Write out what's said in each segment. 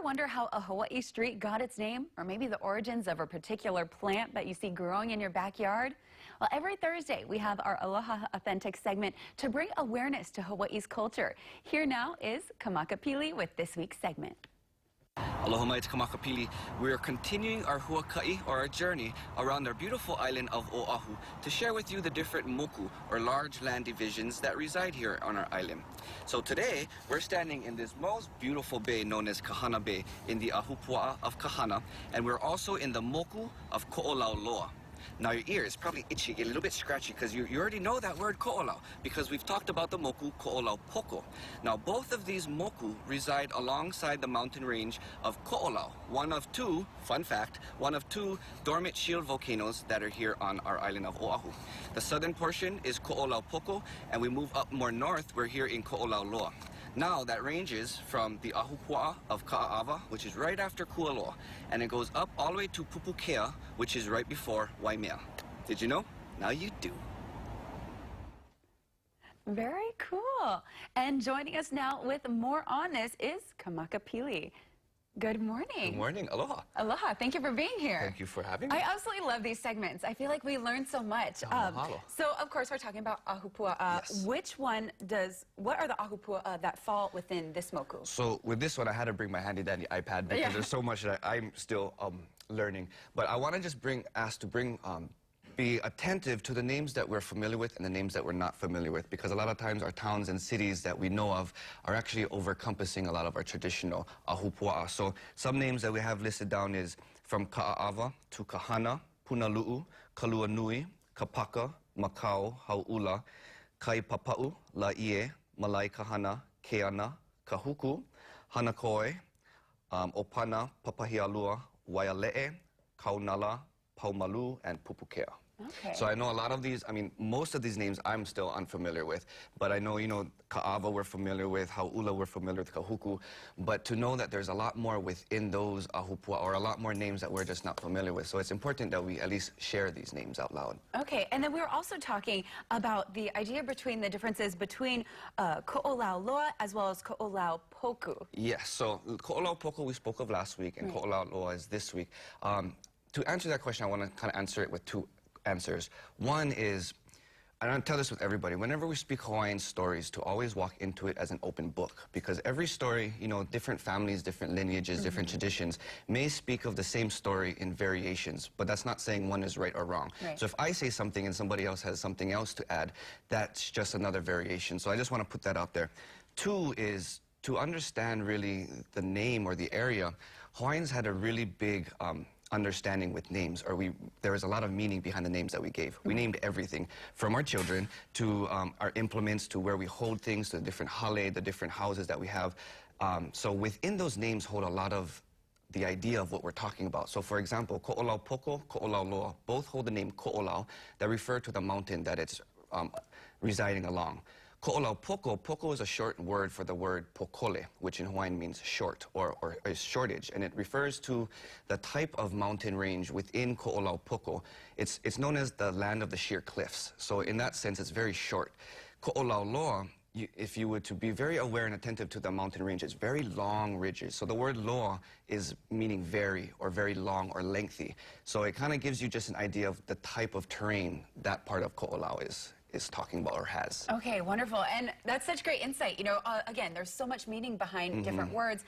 Ever wonder how a Hawaii street got its name? Or maybe the origins of a particular plant that you see growing in your backyard? Well, every Thursday we have our Aloha Authentic segment to bring awareness to Hawaii's culture. Here now is Kamakapili with this week's segment. Aloha mai, it's Kamakapili. We are continuing our huaka'i, or our journey, around our beautiful island of Oahu to share with you the different moku, or large land divisions that reside here on our island. So today, we're standing in this most beautiful bay known as Kahana Bay in the Ahupua'a of Kahana, and we're also in the moku of Ko'olauloa. Now your ear is probably itchy, a little bit scratchy, because you already know that word ko'olau, because we've talked about the moku Ko'olaupoko. Now both of these moku reside alongside the mountain range of Ko'olau, one of two, fun fact, one of two dormant shield volcanoes that are here on our island of Oahu. The southern portion is Ko'olaupoko, and we move up more north, we're here in Ko'olauloa. Now that ranges from the Ahupua'a of Ka'ava, which is right after Kualoa, and it goes up all the way to Pupukea, which is right before Waimea. Did you know? Now you do. Very cool. And joining us now with more on this is Kamakapili. Good morning. Good morning. Aloha. Aloha. Thank you for being here. Thank you for having me. I absolutely love these segments. I feel like we learn so much. Mahalo. So, of course, we're talking about Ahupua'a. Yes. What are the Ahupua'a that fall within this moku? So with this one, I had to bring my handy-dandy iPad because there's so much that I'm still learning. But I want to just be attentive to the names that we're familiar with and the names that we're not familiar with, because a lot of times our towns and cities that we know of are actually over-encompassing a lot of our traditional Ahupua'a. So some names that we have listed down is from Ka'ava to Kahana, Punalu'u, Kaluanui, Kapaka, Makau, Hau'ula, Kaipapa'u, La'ie, Malai Kahana, Keana, Kahuku, Hanakoi, Opana, Papahialua, Waiale'e, Kaunala, Paumalu, and Pupukea. Okay. So I know a lot of these, most of these names I'm still unfamiliar with, but I know, Ka'ava we're familiar with, Hau'ula we're familiar with, Kahuku, but to know that there's a lot more within those Ahupua'a, or a lot more names that we're just not familiar with. So it's important that we at least share these names out loud. Okay, and then we were also talking about the idea between the differences between Ko'olauloa as well as Ko'olaupoku. Yes, so Ko'olaupoku we spoke of last week, and Ko'olauloa is this week. To answer that question, I want to kind of answer it with two answers. One is, and I tell this with everybody, whenever we speak Hawaiian stories, to always walk into it as an open book, because every story, different families, different lineages, different traditions may speak of the same story in variations, but that's not saying one is right or wrong. Right. So if I say something and somebody else has something else to add, that's just another variation. So I just want to put that out there. Two is, to understand really the name or the area, Hawaiians had a really big understanding with names, or there was a lot of meaning behind the names that we gave. We named everything, from our children to our implements, to where we hold things, to the different hale, the different houses that we have. So within those names hold a lot of the idea of what we're talking about. So for example, Ko'olaupoko, Ko'olauloa, both hold the name Ko'olau that refer to the mountain that it's residing along. Ko'olaupoko, poko is a short word for the word pokole, which in Hawaiian means short, or a shortage, and it refers to the type of mountain range within Ko'olaupoko. It's known as the land of the sheer cliffs, so in that sense it's very short. Ko'olauloa, if you were to be very aware and attentive to the mountain range, it's very long ridges. So the word loa is meaning very, or very long, or lengthy. So it kind of gives you just an idea of the type of terrain that part of Ko'olau is talking about or has. Okay, wonderful. And that's such great insight. Again, there's so much meaning behind different words.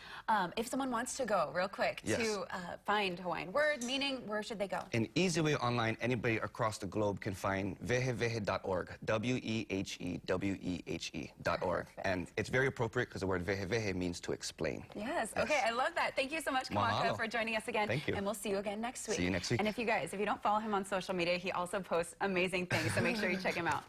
If someone wants to go real quick to find Hawaiian word meaning, where should they go? An easy way online, anybody across the globe can find wehewehe.org, wehewehe.org. And it's very appropriate because the word wehewehe means to explain. Yes. Okay, I love that. Thank you so much, Kamaka, for joining us again. Thank you. And we'll see you again next week. See you next week. And if you don't follow him on social media, he also posts amazing things, so make sure you check him out.